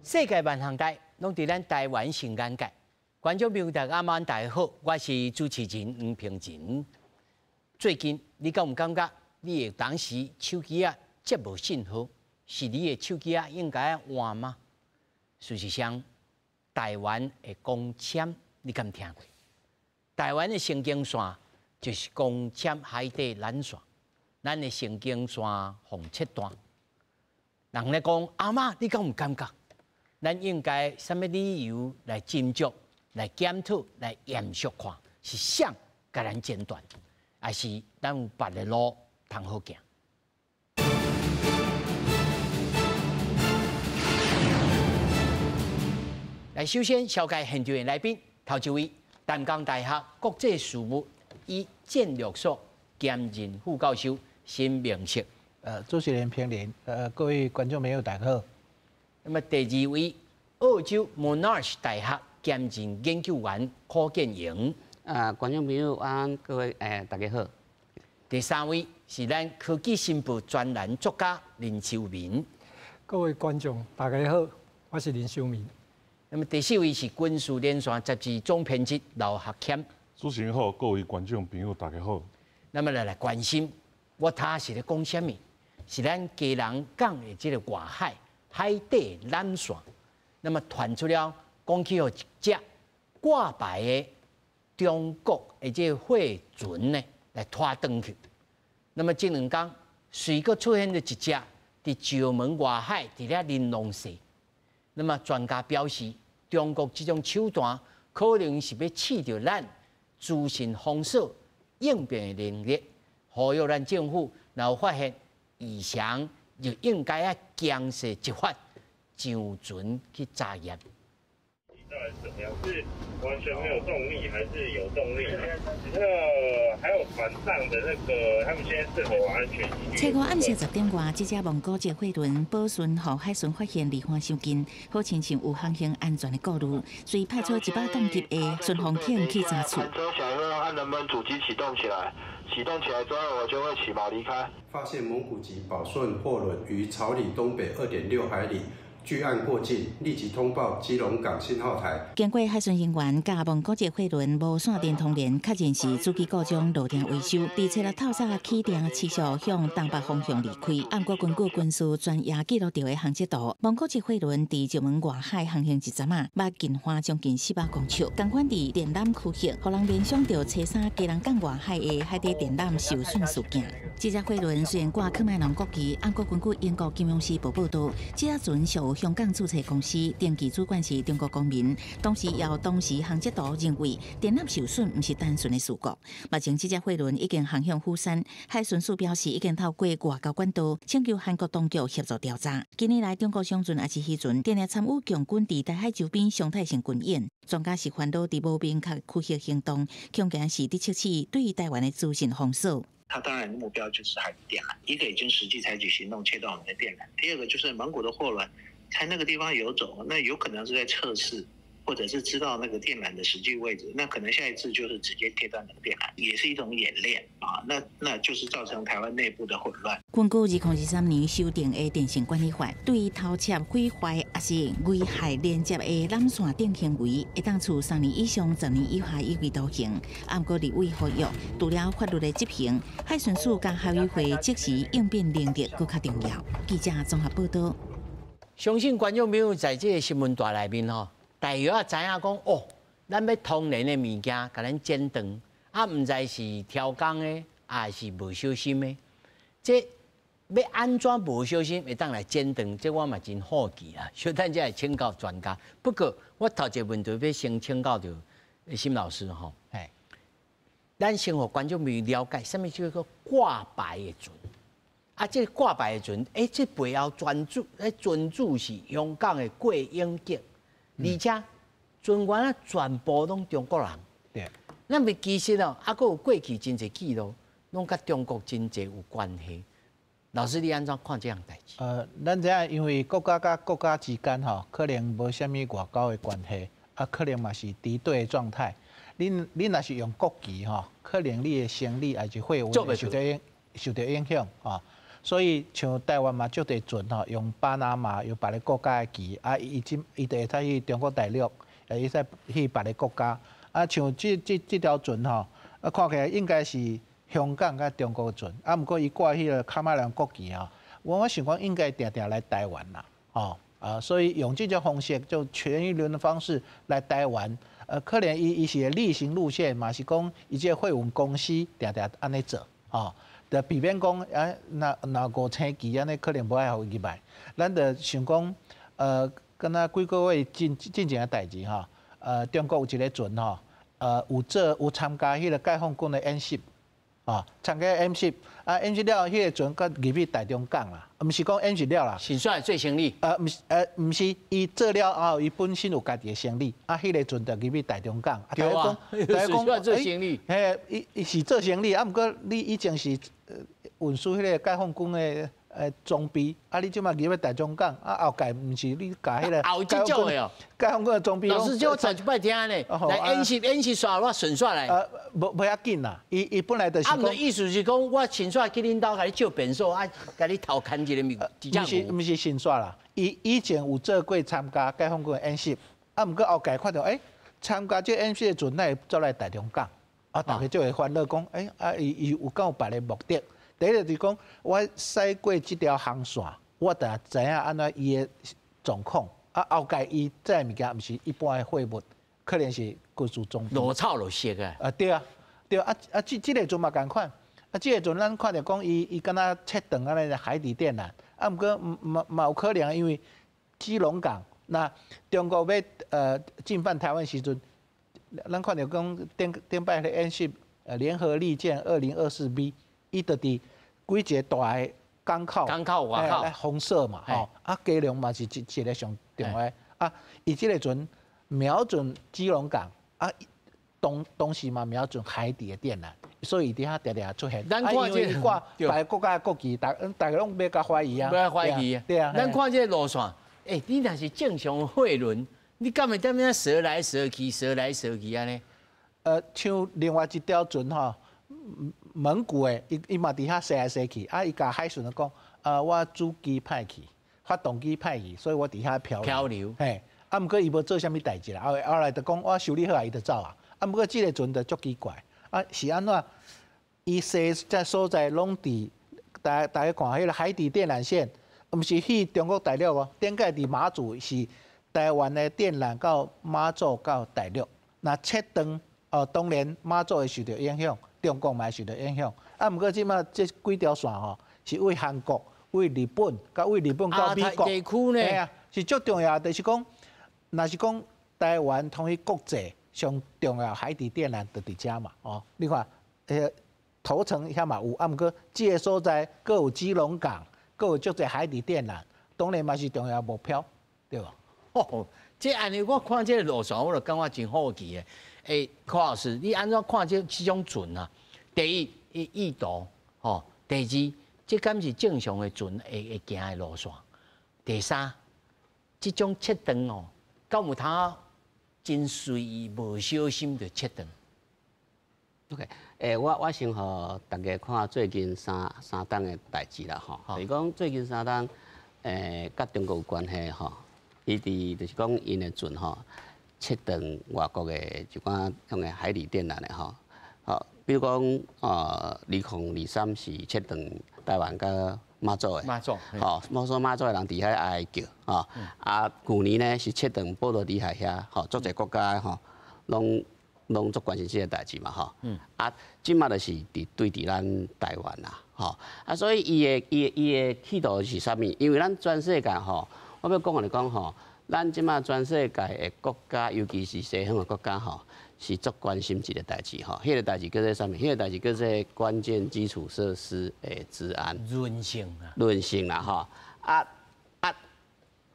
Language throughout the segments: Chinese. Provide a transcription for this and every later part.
世界万行台拢伫咱台湾新眼界。观众朋友大家晚大家好，我是主持人黄平真。最近你敢有感觉你的当时手机啊接无信号，是你的手机啊应该换吗？事实上，台湾的光纤你敢听过？台湾的神经线就是光纤海底缆线，咱的神经线缝切断。人咧讲阿妈，你敢有感觉？咱应该什么理由来斟酌、来检讨、来严肃看，是谁甲咱剪断，还是咱有别的路通好行？来，首先紹介現場的來賓，頭一位，淡江大學國際事務與戰略所兼任副教授辛明釋。主持人平林，各位观众朋友，大家好。那么第二位，澳洲 Monash 大学兼任研究员柯建营。观众朋友安，各位大家好。第三位是咱科技新報專欄作家林修明。各位觀眾，大家好，我是林修明。那麼第四位是軍事連線雜誌總編輯劉學謙。主持人好，各位觀眾朋友，大家好。那麼來關心，我他是咧講什麼？是咱家人講的這個外海底纜線，那麼傳出了講起有一隻掛牌的中國的這個貨船呢，來拖登去。那麼這兩天，隨個出現了一隻在石門外海伫咧玲瑯市。那麼專家表示，中國這種手段可能是要試着咱資訊封鎖應變的能力，呼籲咱政府若有發現異常，就應該要強勢執法，上船去查驗。到底怎么样？是完全没有动力，还是有动力？还有船上的那个，他们现在是否有安全疑虑？初五暗时10点外，这只蒙古籍货轮保顺和海巡发现离岸伤近，好亲像有航行安全的顾虑，所以派出100吨级的巡防艇去查处。车起来后，看能不能主机启动起来。启动起来之后，我就会起锚离开。发现蒙古籍保顺货轮于草里东北2.6海里。距岸过境，立即通报基隆港信号台。经过海巡人员甲蒙古籍货轮无线电通联，确认是主机故障路电维修。伫7日透早启程，持续向东北方向离开。按国根据军事专业记录到的航迹图，蒙古籍货轮伫石门外海航行一阵仔，捌近花将近400公尺。同款伫电缆区域，互人联想到车衫家人港外海的海底电缆受损事件。这只货轮虽然挂喀麦隆国旗，按国根据英国金融时报报道，这只船属香港注册公司，登记主管是中国公民。当时航迹图认为电缆受损不是单纯的事故。目前这只货轮已经航向釜山，海巡署表示已经透过外交管道请求韩国当局协助调查。近年来，中国商船也是渔船，定定参与强军伫台海周边常态性军演。专家是烦恼伫无明确区域行动，恐惊是伫测试对于台湾的资讯封锁。它当然目标就是海电缆，一个已经实际采取行动切断我们的电缆，第二个就是蒙古的货轮在那个地方游走，那有可能是在测试，或者是知道那个电缆的实际位置，那可能下一次就是直接切断那个电缆，也是一种演练啊。那就是造成台湾内部的混乱。根据2023年修订的电信管理法，对于偷窃、毁坏还是危害连接的缆线等行为，会当处3年以上10年以下有期徒刑。按过立委呼吁，除了法律的执行，海巡署甲海委会即时应变能力更较重要。记者综合报道。相信观众朋友在这个新闻台内面吼，大约也知影讲哦，咱要通联的物件，甲咱剪断，唔知是挑工的，还是无小心的。这要安怎无小心会当来剪断？这我嘛真好奇啦。所以咱才来请教专家。不过我头一个问题要先请教着辛老师吼。咱先互观众朋友了解，什么叫做挂牌的船？这个挂牌的船，这背后船主是香港的桂英杰，而且船员全部拢中国人。对。那么其实哦，还有过去真侪记录，拢甲中国真侪有关系。老师，你安怎看这样代志？咱知影，因为国家甲国家之间可能无虾米外交的关系，可能嘛是敌对的状态。恁若是用国旗可能你的生理还是会受到影响所以像台湾嘛，足侪船吼，用巴拿马用别个国家的旗，啊，伊就会使去中国大陆，会使去别个国家。啊，像这条船吼，啊，看起来应该是香港甲中国的船，啊，毋过伊挂迄个卡马良国旗吼，我想讲应该定定来台湾啦，哦。所以用这种方式，就全一轮的方式来台湾，可能伊是例行路线嘛，是讲伊这货运公司定定安尼做，就避免讲那五星旗安尼可能无爱互伊入来，咱就想讲，敢若几个月进前的代志哈，中国有一个船吼，有参加迄个解放军的演习。参加演习，演习了，迄个船佮入去台中港啦，毋是讲演习了啦。先算最行李。毋是，伊做了后，伊本身有家己的行李，迄个船就入去台中港。对啊，先算做行李。伊是做行李，毋过你以前是运输迄个解放军的装备，你即马入去台中港，后届毋是你甲迄个后即种的哦，解放军的装备。老师叫我上一摆听呢，来演习煞我顺煞来。无要紧啦，伊本来就是讲。意思是讲，我先煞去恁兜，甲你借便所，甲你偷牵一个物，毋是先煞啦，伊以前有做过参加解放军的演习，毋过后届看到，参加这演习的船，那会走来台中港，大家就会烦恼讲，伊有敢有别个目的？第一就是讲，我驶过这条航线，我就知影安怎伊的状况。后届伊这物件毋是一般的货物，可能是军事装备。裸草裸色啊！对啊，这个船嘛共款。这个船咱看着讲，伊敢若切断安尼海底电缆，毋过嘛有可能因为基隆港，那中国要进犯台湾时阵，咱看着讲顶摆的演习，联合利剑2024B。伊就伫几个大个港口外口来封锁嘛，基隆嘛是一个上重要伊即个船瞄准基隆港，同时嘛瞄准海底的电缆，所以伫遐常常出现。咱看这挂别个国家的国旗，大家拢要甲怀疑啊，要怀疑。对啊，咱看这路线，你若是正常的货轮，你敢会踮遐踅来踅去，踅来踅去安尼？像另外一条船吼。蒙古的，伊嘛伫遐踅来踅去，伊甲海巡讲，我主机歹去，发动机歹去，所以我伫遐漂流。毋过伊无做啥物代志啦，后来就讲我修理好伊就走啊。毋过即个船就足奇怪，是安怎？伊踅在所在拢伫，大家看迄个海底电缆线，毋是去中国大陆哦，顶界伫马祖是台湾的电缆到马祖到大陆，那切断，当然马祖会受到影响。中国嘛受到影响，毋过即马这几条线吼，是为韩国、为日本、为日本到美国，地区呢，是足重要。就是讲，若是讲台湾同于国际上重要海底电缆就伫遮嘛，你看，头城遐嘛有，毋过这个所在，佫有基隆港，佫有足侪海底电缆，当然嘛是重要目标，对吧？这安尼我看这个路线，我就感觉真好奇的。柯老师，你安怎看这种船啊？第一，意图，第二，这敢是正常的船会行的路线？第三，这种切断敢有通真随意无小心就切断 ？OK， 我先互大家看最近三档的代志啦，就是讲最近3档，甲中国有关系伊伫就是讲因的船切断外国的一寡种的海底电缆的比如讲2023是切断台湾甲马祖的，马祖的人伫遐哀叫去年呢是切断波罗的海遐足侪国家拢做关心这个代志嘛即马就是对伫咱台湾啦所以伊的企图是啥物？因为咱全世界我要讲互你讲咱即马全世界的国家，尤其是西方的国家是足关心一个代志迄个代志叫做啥物？迄个代志叫做关键基础设施的治安韧性啦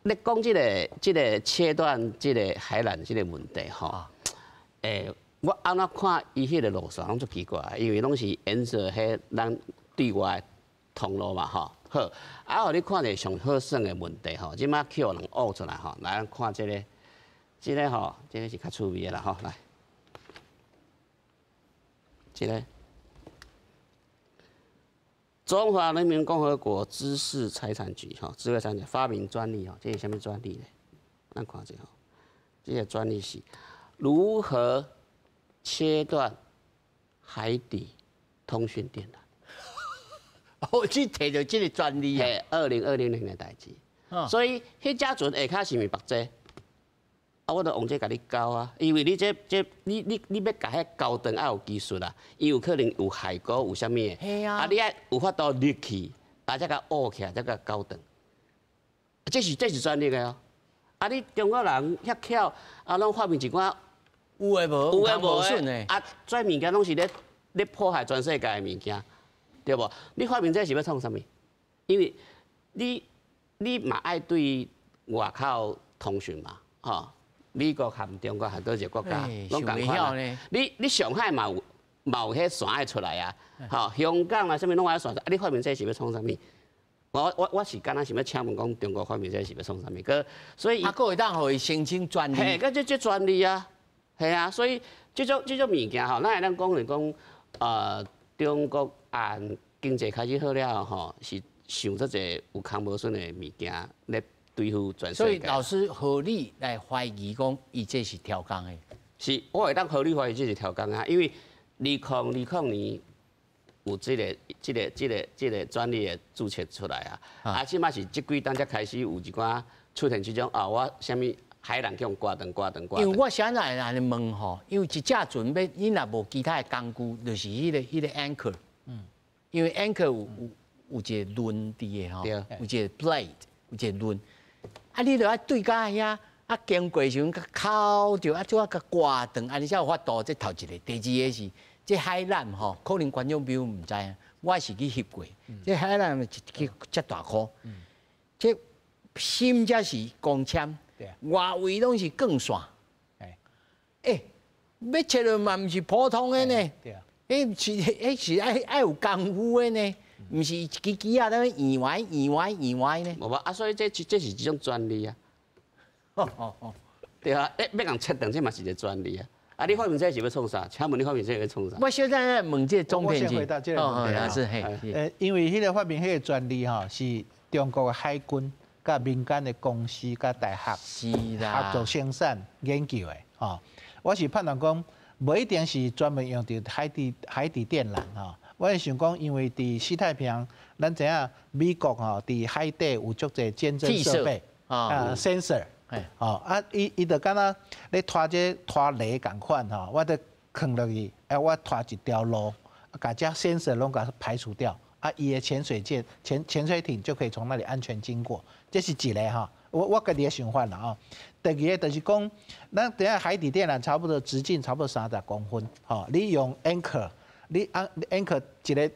你讲即个切断即个海缆即个问题我安怎看伊迄个路线拢足奇怪，因为拢是沿着迄咱对外的通路嘛好，互你看者上好耍的问题即马去互人挖出来来咱看这个这个是较趣味的啦来，这个中华人民共和国知识财产局智慧财产发明专利这是什么专利呢？咱看一下这个专利是如何切断海底通讯电缆。哦，去摕到这个专利啊！2020年的代志，所以迄只船下骹是咪白济？啊，我著用这甲你教啊，因为你你要甲迄高端要有技术啦，伊有可能有海沟有啥物的，啊，你爱有法度入去，啊，再甲挖起来，再甲高端，这是专利的哦。啊，你中国人遐巧，啊，拢发明一寡有诶无，有诶无诶，啊，这物件拢是咧破坏全世界的物件。对不？你发明这是要创啥物？因为你嘛爱对外口通讯嘛，吼，美国含中国含多一个国家，拢共款啦。你上海嘛有迄线爱出来啊，吼，香港啊，啥物拢爱线，啊，你发明这是要创啥物？我是敢若想要请问讲中国发明这是要创啥物？个所以佫会当互伊申请专利。嘿，这专利啊，系啊，所以这种物件吼，咱会当讲是讲中国按经济开始好了吼，是想这个有康无顺的物件来对付全世界。所以老师合理来怀疑讲，伊这是挑工的。是，我会当合理怀疑这是挑工啊，因为2020年有这个专利的注册出来啊，啊，起码是这几单才开始有一寡出现这种我啥物海人叫挂断。因为我现在安尼问吼，因为一只船要你若无其他的工具，就是迄个 anchor。因为 anchor 有一个轮伫的吼，有一个 blade， 有一个轮。啊，你著爱对甲遐，啊经过时阵甲靠着，啊做甲挂断，安尼才有法度。这头一个，第二个是这海缆吼，可能观众朋友唔知啊，我是去翕过。这海缆一遮大颗，这心才是光纤，外围拢是钢线。要切落嘛，毋是普通的呢。是爱有功夫的呢，毋是一支啊，在那圆歪呢。无啊，所以这是一种专利啊。对啊，要共切断，这嘛是一个专利啊。啊，你发明这是要创啥？请问你发明这要创啥？我现在问这中片我先回答这个问题啊。是因为迄个发明迄个专利吼，是中国的海军、甲民间的公司、甲大学合作生产研究的吼。我是判断讲。无一定是专门用到海底电缆吼，我是想讲，因为伫西太平洋，咱知影美国吼伫海底有足侪监侦设备sensor， 伊就敢若咧拖雷共款吼，我得放落去，我拖一条路，把这 sensor 拢甲排除掉，伊的潜水艇就可以从那里安全经过，这是一个吼。我家己的想法啦第二个就是讲，咱等下海底电缆差不多直径差不多30公分，你用 anchor， 你 anchor 一个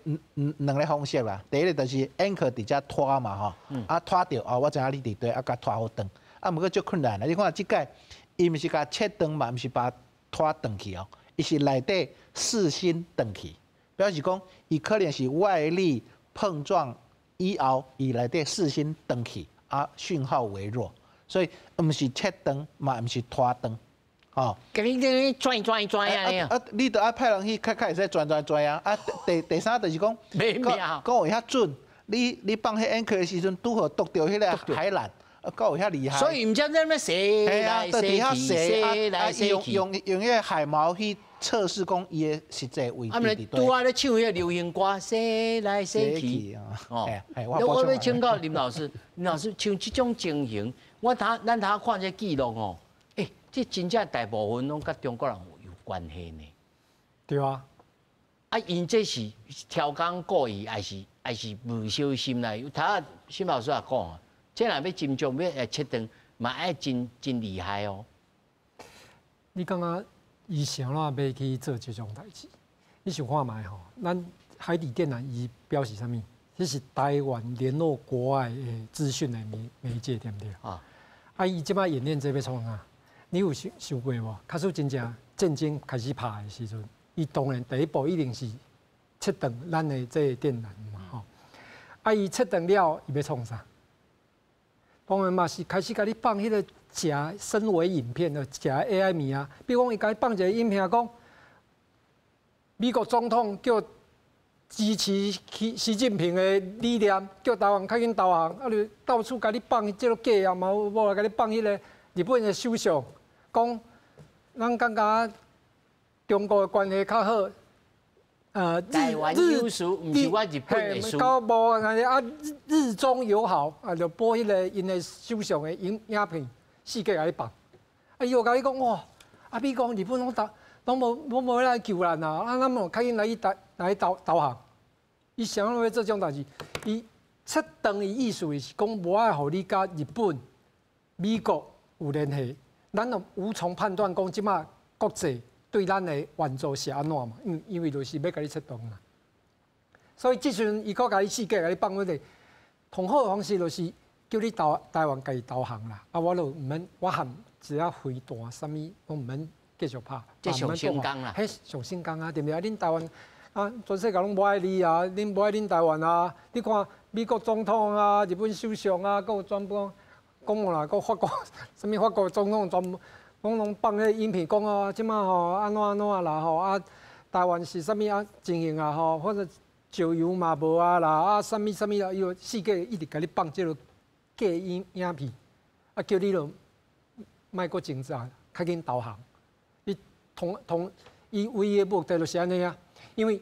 两个方式啦。第一个就是 anchor 伫遮拖嘛拖着我知影你伫底甲拖好断，毋过足困难啦。你看即个，伊毋是甲切断嘛，毋是把拖断去伊是内底四芯断去，表示讲伊可能是外力碰撞以后，伊内底四芯断去。讯号微弱，所以唔是切断，嘛唔是拖断，给你转啊！你得派人去会使转啊！第三就是讲，讲有遐准，你放迄 anchor 的时阵，拄好捉到迄个海缆，够有遐厉害。所以唔知在那射来射去，用迄个海锚去测试讲伊的实际位置伫拄啊咧唱迄个流行歌，射来射去。我要请教林老师，像这种情形，咱头看这记录这真正大部分拢甲中国人有关系呢。对啊。因这是挑工故意，还是不小心啦？头下沈老师也讲这若要真正要切断，嘛爱真厉害哦。你感觉伊想要去做这种代志？你想看卖吼？咱海底电缆伊表示啥物？这是台湾联络国外的资讯的媒介，对不对？伊即摆演练这要创啥？你有想过无？假使真正战争开始拍的时阵，伊当然第一步一定是切断咱的这个电缆嘛，伊切断了，伊要创啥？当然嘛是开始甲你放迄个假深伪影片的假 AI 物啊，比如讲伊甲你放一个影片讲，美国总统叫支持习近平的理念，叫台湾较紧投降，啊，就到处甲你放即个假啊，嘛无来甲你放迄个日本的首相，讲咱感觉中国的关系较好。台湾有事，唔是我日本的事。搞无啊，日中友好啊，就播迄个因的首相的影片，世界甲你放。啊，伊又甲你讲哇，啊，美国、日本拢无来救咱啊，啊，咱无较紧来投降。伊想要做这种代志，伊切断伊意思是讲无爱互你甲日本、美国有联系，咱就无从判断讲即马国际对咱的援助是安怎嘛？因为就是要甲你切断嘛。所以即阵伊搁甲你世界甲你放迄个，同好的方式就是叫你台湾家己投降啦。啊，我就唔免，我含一下飞弹，啥物我唔免继续拍。这上成功啦，迄上成功啊，对不对？啊，恁台湾啊，全世界拢无爱你啊，恁无爱恁台湾啊。你看美国总统啊、日本首相啊，搁有全部讲啦，搁法国啥物法国总统全部。讲拢放迄影片讲哦，即马吼安怎啦吼啊，台湾是啥物啊情形啊吼，或者石油嘛无啊啦啊，啥物啊，伊世界一直甲你放即个假影片，啊叫你就莫搁挣扎，较紧投降。伊伊唯一的目的就是安尼啊，因为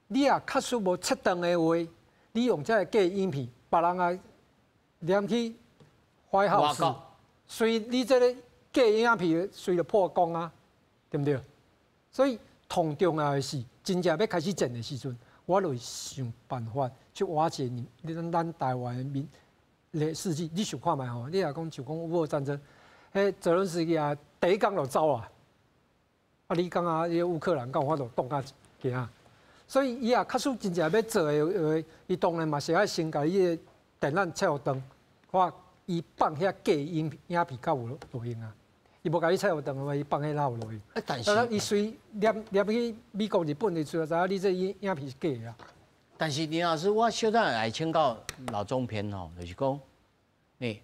你啊确实无切断的话，你用这个假影片，别人啊连去怀好事，所以你这个。假影片随着破功啊，对不对？所以同重要的是，真正要开始战的时阵，我就想办法去瓦解咱台湾的历史记。你想看卖吼？你若讲就讲乌俄战争，泽伦斯基啊，第一天就走啊。啊，你讲啊，伊乌克兰讲我就动啊行啊。所以伊也确实真正要做的，伊当然嘛是爱先甲伊的电缆切互断，看伊放遐假影片较有路用啊。伊无甲你切互断的话，伊放迄哪有路用？但是伊随念去美国、日本，就知影你这影片是假的啊。但是林老师，我小等来请教老中篇吼，就是讲，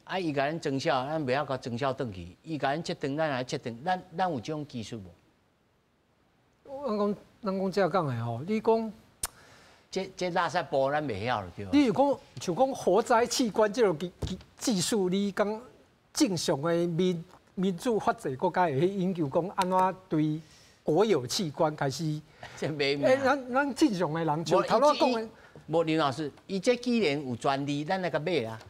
啊，伊甲咱增效，咱袂晓甲增效转去，伊甲咱切断，咱来切断，咱有这种技术无？咱讲这样讲的吼，你讲这垃圾波咱袂晓了对吧？你像讲活摘器官这种技术，你讲正常的民主法治国家会去研究讲安怎对国有器官开始？这袂咱正常的人像头拄讲的，无林老师，伊这既然有专利，咱来甲买啊。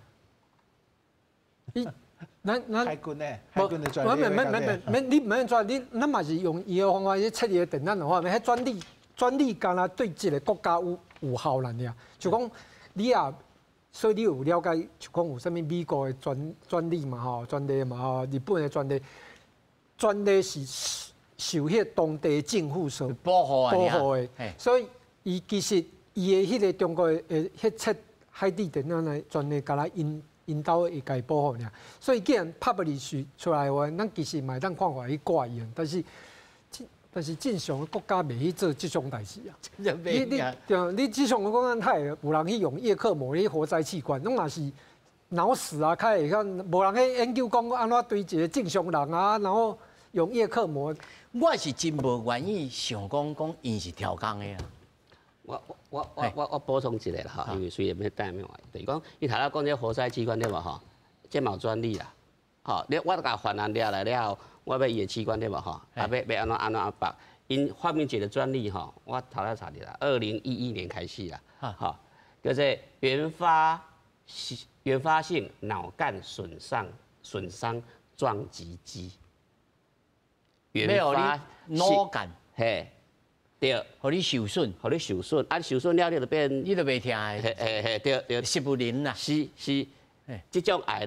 咱海军的专利，你唔免专利，咱嘛是用伊的方法去测伊的电缆的话，迄专利干那对一个国家有效啦尔。就讲你啊，所以你有了解，就讲有啥物美国的专利嘛吼，专利嘛吼，日本的专利是受迄当地政府所保护的，所以伊其实伊的迄个中国的迄测海底电缆的专利，甲咱因兜会家保护尔，所以既然publish出来的话，咱其实嘛当看法去挂用，但是正常的国家袂去做这种代志啊。你正常的国家太有人去用叶克膜去活摘器官，拢嘛是脑死啊，开会看无人去研究讲安怎对一个正常人啊，然后用叶克膜。我是真无愿意想讲因是挑工的啊。我补充一下啦哈，因为虽然要带面话，就是讲，伊头仔讲这活塞器官对嘛吼，这嘛有专利啦，吼，我甲犯案了来了，我要伊的器官对嘛吼，啊要安怎办？因发明一个专利吼，我头仔查着啦，2011年开始啦，吼，叫做原发性脑干损伤撞击机，原发脑干，嘿。对，互你受损，啊受损了你就变，你就袂听嘿，对，是不灵啦，是，这种会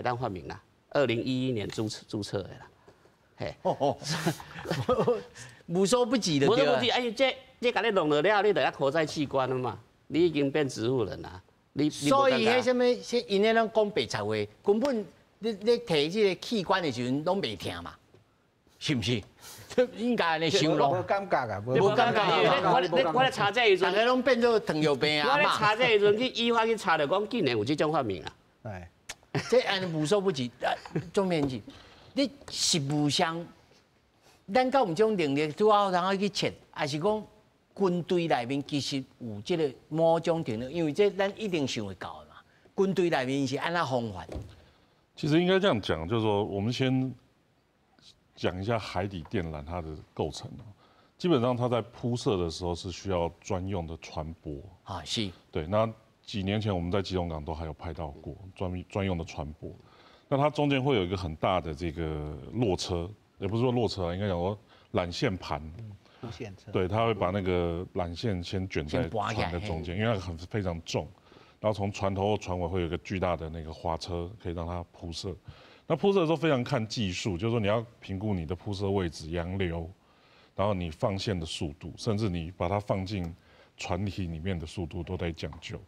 当发明啦，2011年注册的啦，嘿，无所不及的对啊。哎，这甲你弄了了，你就要活摘器官了嘛，你已经变植物人啦，所以迄什么，因咧咱讲白贼话，根本你摕这个器官的时阵拢袂听嘛，是不是？应该安尼想咯，无感觉啊，无感觉。我咧查这时阵，大家拢变做糖尿病啊。我咧查这时阵去依法去查着讲，竟然有这种发明啊！哎，这安尼无所不及。总面是，你实务上，咱敢有种能力，拄好通去测，还是讲军队内面其实有这个某种程度，因为这咱一定想会到的嘛。军队内面是安怎方法？其实应该这样讲，就是说，我们先讲一下海底电缆它的构成。基本上它在铺设的时候是需要专用的船舶啊，是。对，那几年前我们在基隆港都还有拍到过专用的船舶。那它中间会有一个很大的这个落车，也不是说落车啊，应该讲说缆线盘。铺线车。对，它会把那个缆线先卷在船的中间，因为那个非常重。然后从船头或船尾会有一个巨大的那个滑车，可以让它铺设。那铺设的时候非常看技术，就是说你要评估你的铺设位置、洋流，然后你放线的速度，甚至你把它放进船体里面的速度都得讲究。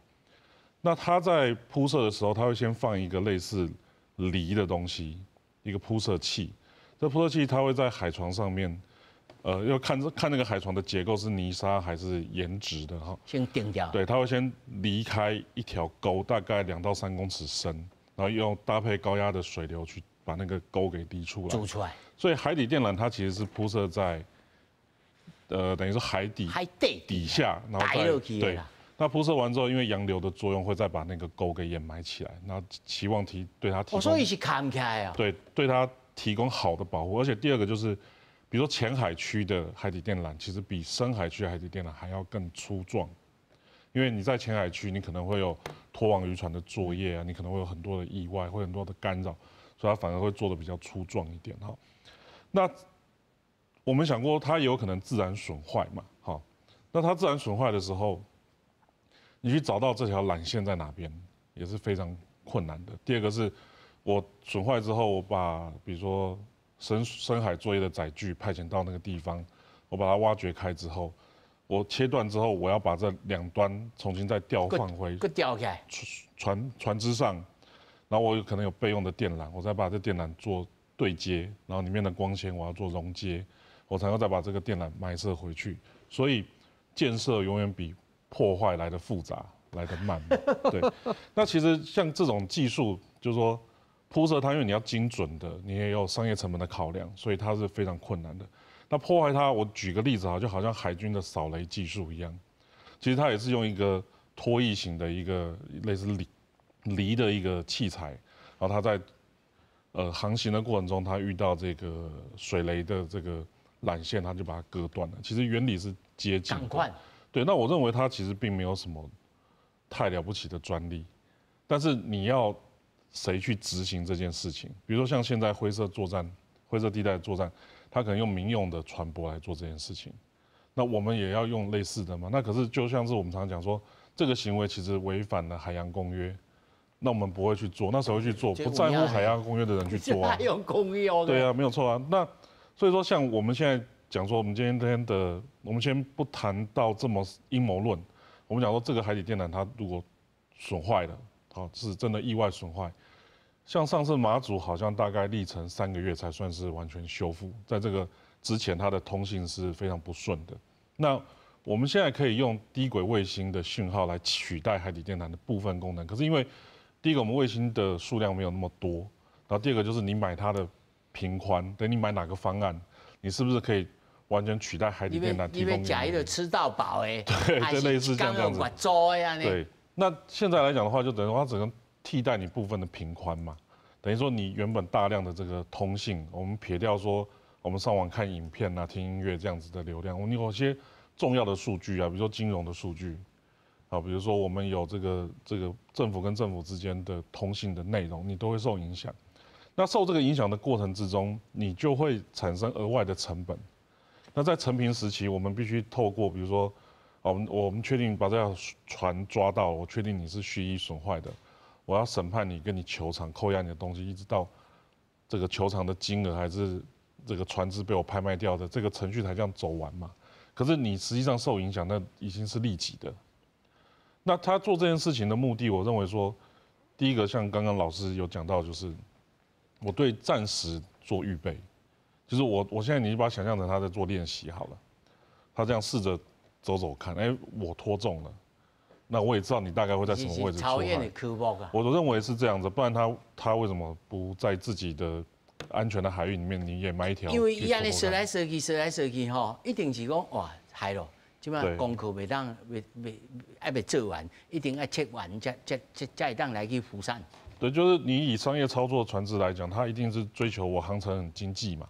那它在铺设的时候，它会先放一个类似犁的东西，一个铺设器。这铺设器它会在海床上面。要看那个海床的结构是泥沙还是岩质的哈。先定掉。对，它会先离开一条沟，大概2到3公尺深，然后用搭配高压的水流去把那个沟给滴出来。煮出来。所以海底电缆它其实是铺设在，等于说海底下，然后对。那铺设完之后，因为洋流的作用会再把那个沟给掩埋起来，那期望对它提供。所以是扛起来啊。对它提供好的保护，而且第二个就是。比如说浅海区的海底电缆，其实比深海区的海底电缆还要更粗壮，因为你在浅海区，你可能会有拖网渔船的作业啊，你可能会有很多的意外，会很多的干扰，所以它反而会做的比较粗壮一点哈。那我们想过，它也有可能自然损坏嘛，好，那它自然损坏的时候，你去找到这条缆线在哪边，也是非常困难的。第二个是，我损坏之后，我把比如说。深海作业的载具派遣到那个地方，我把它挖掘开之后，我切断之后，我要把这2端重新再调换回调起来船只上，然后我有可能有备用的电缆，我再把这电缆做对接，然后里面的光纤我要做熔接，我才能再把这个电缆埋设回去。所以建设永远比破坏来的复杂，来的慢。对，那其实像这种技术，就是说。铺设它，因为你要精准的，你也有商业成本的考量，所以它是非常困难的。那破坏它，我举个例子就好像海军的扫雷技术一样，其实它也是用一个拖曳型的一个类似犁的一个器材，然后它在航行的过程中，它遇到这个水雷的这个缆线，它就把它割断了。其实原理是接近的。对，那我认为它其实并没有什么太了不起的专利，但是你要。谁去执行这件事情？比如说像现在灰色地带的作战，他可能用民用的船舶来做这件事情。那我们也要用类似的吗？那可是就像是我们常常讲说，这个行为其实违反了海洋公约，那我们不会去做，那谁会去做？不在乎海洋公约的人去做啊。海洋公约哦。对啊，没有错啊。那所以说，像我们现在讲说，我们今天的，我们先不谈到这么阴谋论，我们讲说这个海底电缆它如果损坏了。好，是真的意外损坏。像上次马祖好像大概历程3个月才算是完全修复，在这个之前它的通信是非常不顺的。那我们现在可以用低轨卫星的讯号来取代海底电缆的部分功能，可是因为第一个我们卫星的数量没有那么多，然后第二个就是你买它的频宽，等你买哪个方案，你是不是可以完全取代海底电缆提供？你们假一个吃到饱哎，对，就类似这样子。对。那现在来讲的话，就等于它只能替代你部分的频宽嘛，等于说你原本大量的这个通信，我们撇掉说我们上网看影片啊、听音乐这样子的流量，我们有些重要的数据啊，比如说金融的数据，啊，比如说我们有这个政府跟政府之间的通信的内容，你都会受影响。那受这个影响的过程之中，你就会产生额外的成本。那在成平时期，我们必须透过比如说。我们确定把这条船抓到，我确定你是蓄意损坏的，我要审判你，跟你求偿，扣押你的东西，一直到这个求偿的金额还是这个船只被我拍卖掉的这个程序才这样走完嘛。可是你实际上受影响，那已经是立即的。那他做这件事情的目的，我认为说，第一个像刚刚老师有讲到，就是我对战时做预备，就是我现在你把它想象成他在做练习好了，他这样试着。走走看，我拖中了，那我也知道你大概会在什么位置出海。我认为是这样子，不然他为什么不在自己的安全的海域里面，你也埋一条？因为伊安尼射来射去吼，一定是讲哇，海咯，即摆功课袂当还袂做完，一定要测完才会当来去釜山。对，就是你以商业操作船只来讲，它一定是追求我航程很经济嘛，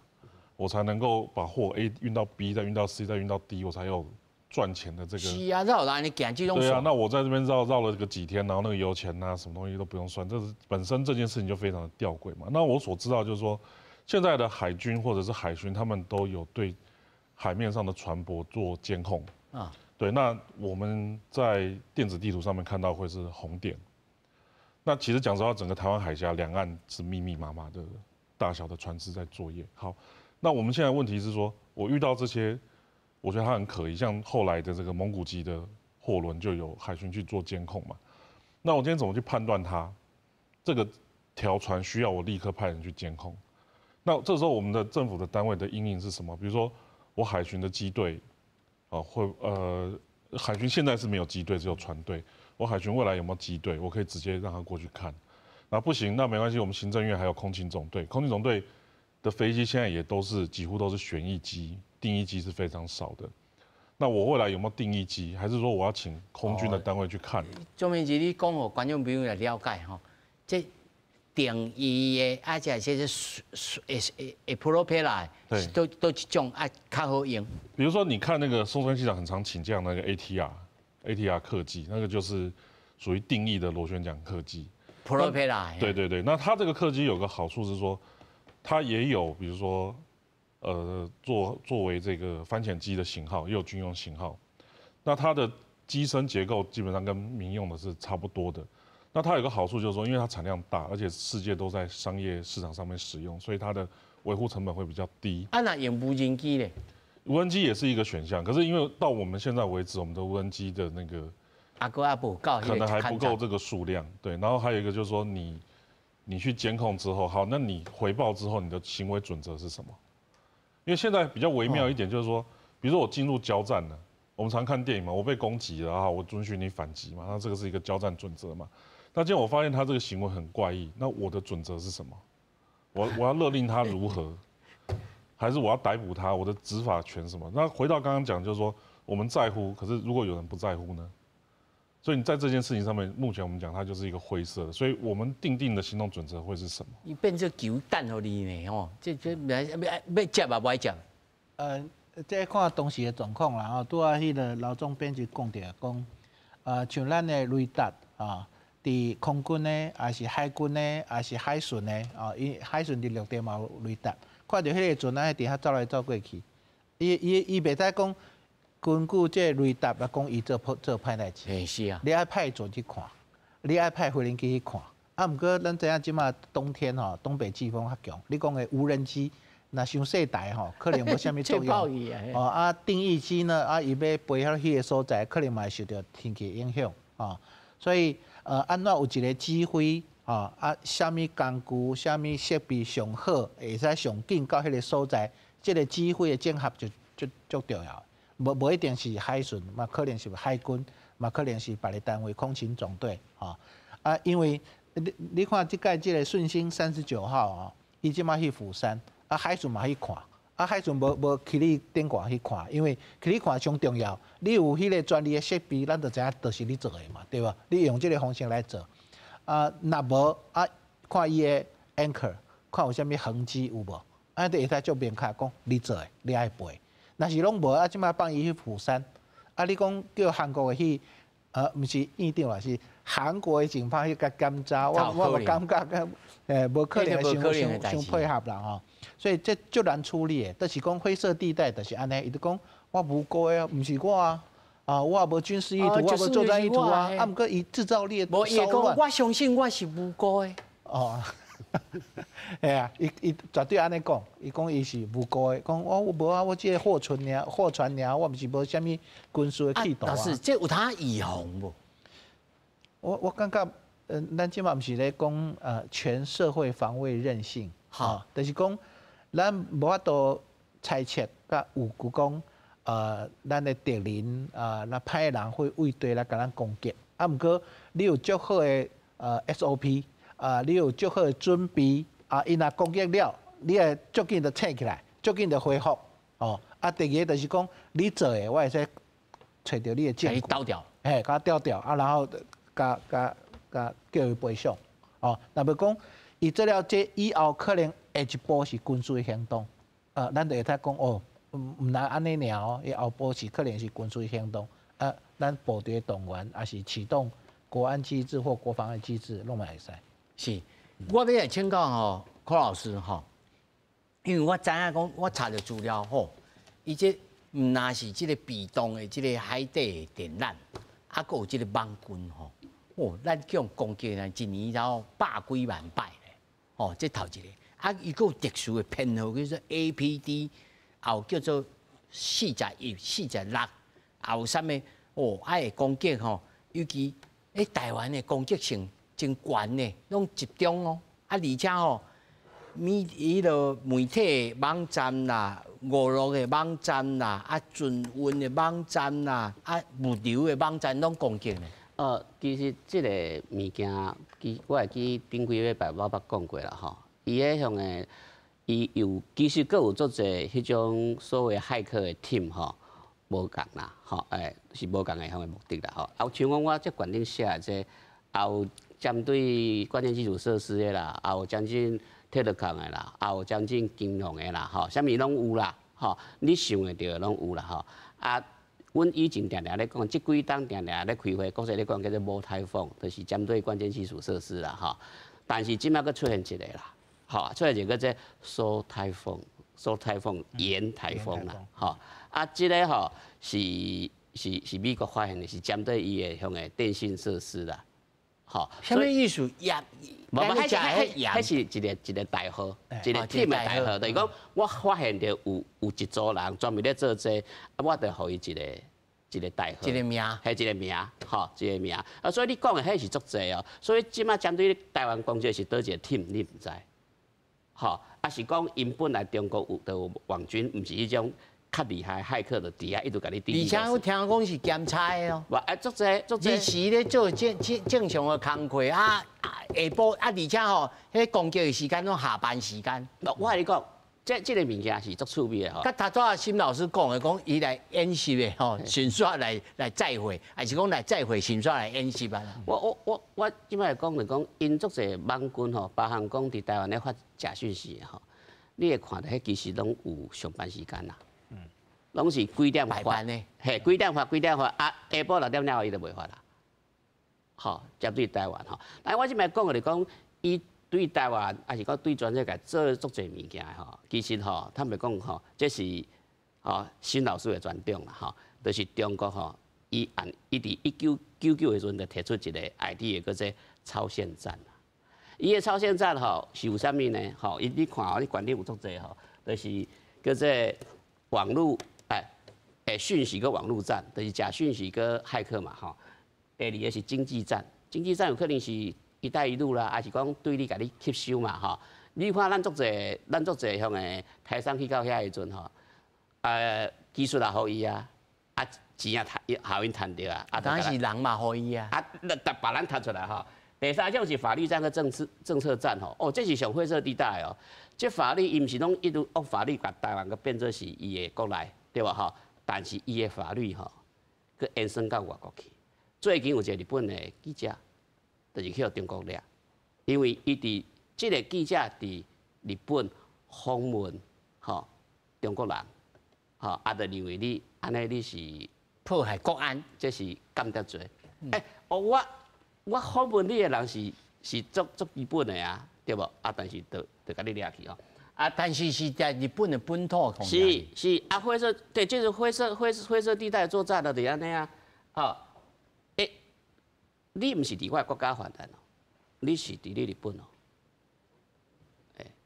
我才能够把货 A 运到 B， 再运到 C， 再运到 D， 我才有赚钱的这个。是啊，绕来你行这种。对啊，那我在这边绕了个几天，然后那个油钱啊，什么东西都不用算，这是本身这件事情就非常的吊诡嘛。那我所知道就是说，现在的海军或者是海巡，他们都有对海面上的船舶做监控。啊，对，那我们在电子地图上面看到会是红点。那其实讲实话，整个台湾海峡两岸是密密麻麻的大小的船只在作业。好，那我们现在问题是说，我遇到这些，我觉得它很可疑，像后来的这个蒙古籍的货轮就有海巡去做监控嘛。那我今天怎么去判断它这个条船需要我立刻派人去监控？那这时候我们的政府的单位的因应是什么？比如说我海巡的机队。海巡现在是没有机队，只有船队。我海巡未来有没有机队，我可以直接让他过去看。那不行，那没关系，我们行政院还有空勤总队，空勤总队的飞机现在也都是几乎都是旋翼机，定翼机是非常少的。那我未来有没有定翼机，还是说我要请空军的单位去看？钟明志，你讲给观众朋友来了解哈，这定义的，而且这是propeller， 都一种较好用。比如说，你看那个松山机场很常请这样的那个 ATR 客机，那个就是属于定义的螺旋桨客机。propeller。对，那它这个客机有个好处是说，它也有比如说，作为这个帆潜机的型号，也有军用型号。那它的机身结构基本上跟民用的是差不多的。那它有个好处就是说，因为它产量大，而且世界都在商业市场上面使用，所以它的维护成本会比较低。那用无人机嘞？无人机也是一个选项，可是因为到我们现在为止，我们的无人机的那个可能还不够这个数量。对，然后还有一个就是说，你去监控之后，好，那你回报之后，你的行为准则是什么？因为现在比较微妙一点，就是说，比如说我进入交战了，我们常看电影嘛，我被攻击了啊，我准许你反击嘛，那这个是一个交战准则嘛。那今天我发现他这个行为很怪异，那我的准则是什么？我要勒令他如何，还是我要逮捕他？我的执法权什么？那回到刚刚讲，就是说我们在乎，可是如果有人不在乎呢？所以你在这件事情上面，目前我们讲它就是一个灰色的，所以我们定的行动准则会是什么？你变成球蛋给你呢？哦，这要接啊，不爱接。这看当时的状况啦，吼，拄啊，迄个老总编辑讲着讲，像咱的雷达啊。伫空军呢，还是海军呢，还是海巡呢？伊海巡伫陆地嘛有雷达，看到迄个船啊，伫遐走来走过去，伊袂使讲根据这雷达来讲伊做歹代志。是啊。你爱派船去看，你爱派飞行机去看。啊，毋过咱知影即马冬天吼，东北季风较强。你讲的无人机，若伤细台吼，可能无啥物作用。啊，定义机呢，伊要飞到迄个所在，可能嘛会受到天气影响所以。安怎有一个指挥啥物工具、啥物设备上好，会使上紧到迄个所在，这个指挥的整合就足重要。无一定是海巡，嘛可能是海军，嘛可能是别个单位空勤总队因为你看即届即个顺兴39号伊即马去釜山，海巡嘛去看。海巡无去你顶悬去看，因为去你看上重要。你有迄个专利的设备，咱就知影都是你做的嘛，对吧？你用这个方式来做，若无看伊的 anchor， 看有啥物痕迹有无？就会使做明确讲你做的，你爱背。若是拢无，即摆放伊去釜山，你讲叫韩国的去，毋是院长啊，是韩国的警方去甲检查，我无感觉无可能相配合啦所以这就难处理的，就是讲灰色地带，就是安尼。伊就讲我无过的毋是我我也无军事意图，我无作战意图毋过伊制造你的骚乱。我相信我是无辜的。系啊，伊绝对安尼讲，伊讲伊是无辜的，讲我无我这个货船尔，我毋是无啥物军事的企图老师，这有他预防无？我感觉，咱即马毋是咧讲全社会防卫韧性，就是讲。咱无法度猜测，甲有讲咱的敌人那歹人会为对来甲咱攻击。毋过你有足好的SOP，你有足好的准备，伊若攻击了，你会足紧就醒起来，足紧就恢复。第二就是讲你做的，我会使找到你的证据，倒掉，嘿，甲调掉啊，然后甲叫伊赔偿。哦，那要讲伊做了这以后，可能下一步是军事行动，咱就会使讲哦，唔难安尼尔哦，伊后步是可能是军事行动，咱部队动员，还是启动国安机制或国防的机制，拢嘛会使。是，我要来请教吼，柯老师吼，因为我知影讲，我查着资料吼，伊这唔那是即个被动的即个海底电缆，还佫有即个网军吼，哦，咱叫攻击咱一年了百几万摆咧，哦，这头一个，啊，伊佫有特殊的编号叫做 APD， 后叫做41、46，后啥物哦，会攻击吼，尤其台湾的攻击性真悬呢，拢集中哦，啊，而且吼。媒体网站啦、娱乐的网站啦、纯文的网站啦、物流的网站拢攻击呢。其实这个物件，我会记顶几礼拜我捌讲过啦吼。伊迄项的，伊有其实佫有做者迄种所谓骇客的 team 吼，无共啦吼，是无共的项的目的啦吼。像讲我这决定写的这，也有针对关键基础设施的啦，也有将近。Telecom 的啦，也有将近金融的啦，吼，啥物拢有啦，吼，你想得到的拢有啦，吼。阮以前常常咧讲，即几档常常咧开会，国际咧讲叫做无台风，就是针对关键基础设施啦，吼。但是即摆佫出现一个啦，吼，出现一个叫做苏台风、沿台风啦，吼。即个吼是美国发现的，是针对伊的向的电信设施啦。吼，什么意思？迄是一个代号，一个 team 的代号，就是讲我发现到有一组人专门咧做这，我就互伊一个代号，一个名，系一个名，吼，一个名。所以你讲的迄是足济哦。所以即马针对台湾攻击是倒一个 team， 你唔知，吼，是讲因本来中国有网军，唔是迄种。较厉害骇客就伫遐一直甲你滴。而且我听讲是检查的哦。足济。日时咧做正常的工课下晡而且吼，迄攻击的时间拢下班时间。我跟你讲，这个物件是足趣味的吼。甲头仔沈老师讲的，讲伊来演习的吼，迅速来载会，还是讲来载会迅速来演习啊？我即摆讲就讲，因足济网军吼，包含讲伫台湾咧发假讯息的吼，你会看到迄其实拢有上班时间啦。拢是几点发呢？嘿，几点发？下晡6点了伊就袂发啦。吼，针对台湾吼，但我即摆讲就是讲，伊对台湾还是讲对全世界做足侪物件吼，其实吼，坦白讲吼，这是新老师的专长啦吼，就是中国吼，伊伫1999的时阵就提出一个 idea 叫做超限战啦。伊的超限战吼是有啥物呢？吼，你看哦，你管理有足侪吼，就是叫做网络。讯息跟网络战，就是假讯息跟骇客嘛，吼。第二个是经济战，经济战有可能是一带一路啦，还是讲对你甲你吸收嘛，吼。你看咱足侪向诶台商去到遐时阵吼，技术也互伊啊，钱也互因赚着啊。当然是人嘛互伊啊。把人赚出来吼。第三种是法律战跟政策战吼，这是上灰色地带哦。这法律伊毋是拢一路用法律把台湾个变做是伊的国内，对吧？吼。但是伊的法律吼，佮延伸到外国去。最近有一个日本的记者，就是去中国掠，因为伊伫即个记者伫日本访问吼中国人，吼就认为你安尼你是迫害国安，这是干得罪。我访问你的人是足基本的啊，对无？但是就甲你掠去哦。但是是在日本的本土同是灰色对，就是灰色地带作战的，就安尼啊，吼，你毋是伫我国家犯案哦，你是伫你日本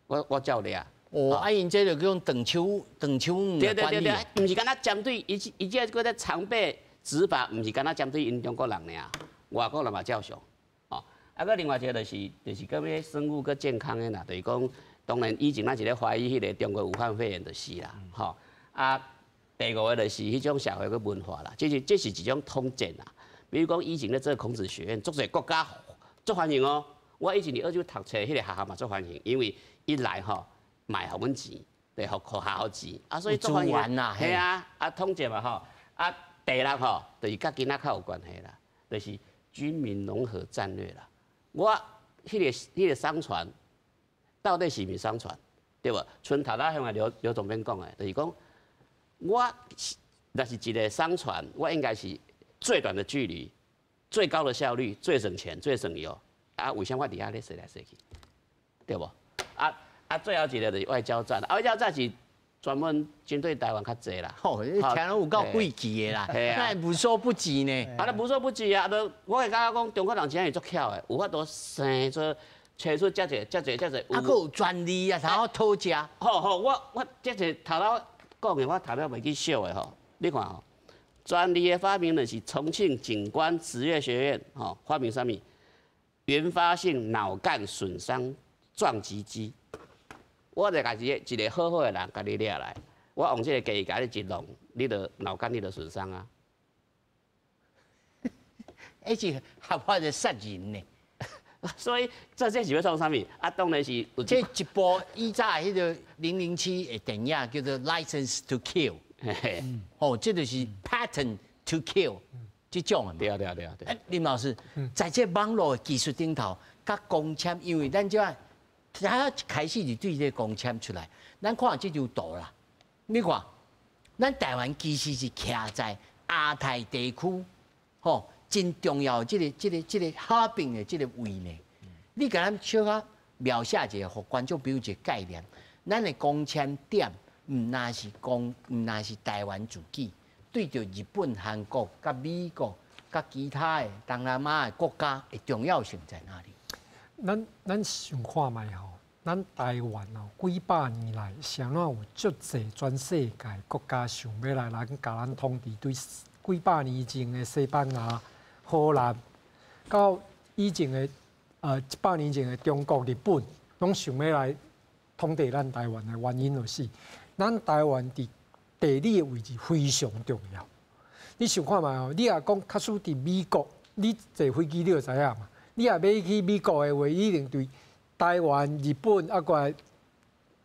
哦，我照你啊。因这就叫长手对，毋是敢若针对伊这个在常备执法，毋是敢若针对因中国人尔，外国人嘛照常。个另外一个就是个咩生物个健康的啦，就是讲。当然，以前咱是咧怀疑迄个中国武汉肺炎就是啦，吼。第五个就是迄种社会个文化啦，这是一种统战啦。比如讲以前咧做孔子学院，足侪国家足欢迎哦。我以前伫澳洲读册，迄个学校嘛足欢迎，因为一来吼卖互阮钱，对，互学校钱，所以足欢迎。啦，系统战嘛吼。第六吼，就是甲囡仔较有关系啦，就是军民融合战略啦。我迄个商船到底是毋是商船，对无？像头仔向刘总编讲的，就是讲我若是一个商船，我应该是最短的距离、最高的效率、最省钱、最省油。啊，为啥我伫遐咧踅来踅去，对无？最后一个就是外交战，外交战是专门针对台湾较济啦。哦，听拢有够贵气的啦，那无所不及呢。啊，那无所不及啊！我会感觉讲中国人真系是足巧的，有法度生出找出遮济。啊，佫有专利啊，然后偷食。好，我遮济头头讲的，我头头袂去笑的吼。你看吼，专利的发明人是重庆警官职业学院吼，发明啥物？原发性脑干损伤撞击机。我就家一个好好的人，甲你掠来，我用这个机甲你一弄，你的脑干你就损伤啊！而且合法的杀人呢，所以这是要创啥物？啊，当然是有这一部以早迄个007的电影叫做《License to Kill》，哦，这就是 Patent to Kill 这种的。对。林老师，在这网络技术顶头，甲公签，因为咱这。他开始就对这个公签出来，咱看这就大啦。你看，咱台湾其实是徛在亚太地区，吼，真重要这个哈饼的这个位呢。你甲咱小可描写一个，互观众朋友一个概念。咱的公签点，毋那是台湾自己，对着日本、韩国、甲美国、甲其他的东南亚的国家的重要性在哪里？咱想看卖吼，咱台湾哦，几百年来，谁有足济全世界国家想要来甲咱统治？对几百年前的西班牙、荷兰，到以前的100年前的中国、日本，拢想要来统治咱台湾的原因就是，咱台湾伫地理的位置非常重要。你想看卖哦，你若讲假使伫美国，你坐飞机你就知影嘛。你若要去美国的话，一定对台湾、日本啊个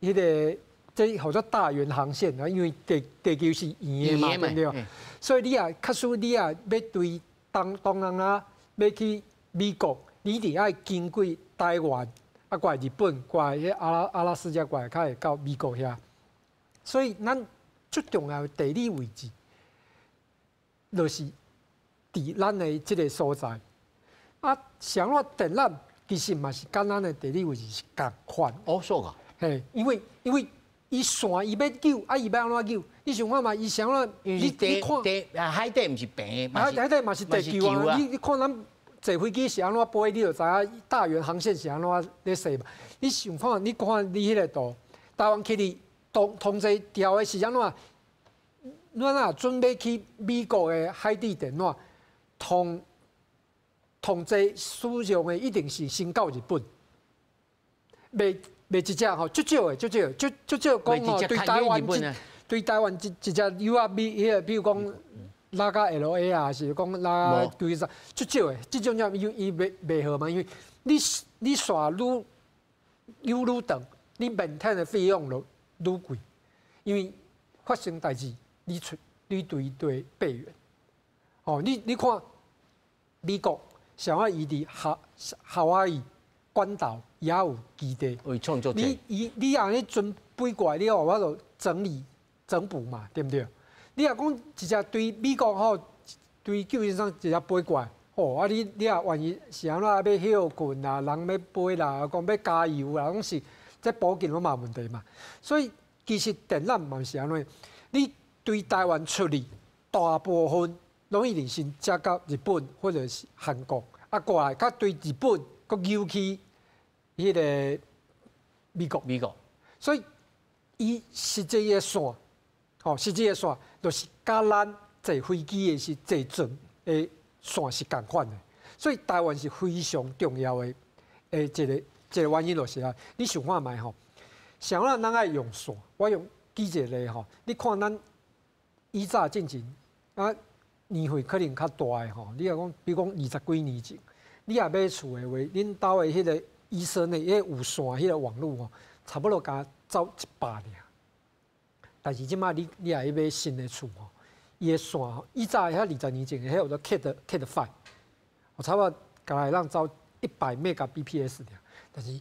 迄个这叫做大圆航线啊，因为地球是圆的嘛，对不对？所以你啊，假使你啊要对东南亚要去美国，你一定要经过台湾啊个日本、个迄阿拉斯加个才会到美国遐。所以咱最重要的地理位置，就是伫咱的这个所在。啊，像我电缆其实嘛是跟咱的地理位置是共款。哦，是啊。嘿，因为伊线伊要救，啊，伊要安怎救？你想看嘛？伊像咱，你看海底毋是平的，海底嘛是地球啊！你看咱坐飞机是安怎飞，你就知影大圆航线是安怎咧说嘛。你想看，你看你迄个图，台湾去哩通济条的是安怎？咱若准备去美国的海底电缆，统济使用的一定是先到日本，袂一只吼，足少讲吼，对台湾一只 USB 迄个，比如讲拉个 LA 啊，是讲拉对啥，足少的，这种叫伊袂好嘛，因为你线愈长，你maintain的费用就愈贵，因为发生代志，你对备援，哦，你看美国。想要伊伫夏威夷、关岛也有基地，你安尼准飞过来，你话我就整补嘛，对不对？你若讲一只对美国吼，对旧金山一只飞过来，吼啊你若万一是安怎要休困啦，人要飞啦，讲要加油啦，拢是这补给拢嘛问题嘛。所以其实电缆嘛是安怎，你对台湾出力大部分。拢一定先接到日本或者是韩国，啊过来，甲对日本，佮尤其迄个美国，所以伊实际的线，实际的线，就是甲咱坐飞机的是坐船的线是共款的，所以台湾是非常重要的一个原因就是啊，你想看卖吼，像咱爱用线，我用举一个例吼，你看咱以早进前啊。年岁可能较大的吼，你若讲，比如讲20几年前，你若买厝的话，恁兜的迄个医生的迄个有线迄个网络吼，差不多加走100尔。但是即摆你若要买新的厝吼，伊的线吼，以早遐20年前，遐有个 Cat 5，我差不多甲来让走100 Mbps 的，但是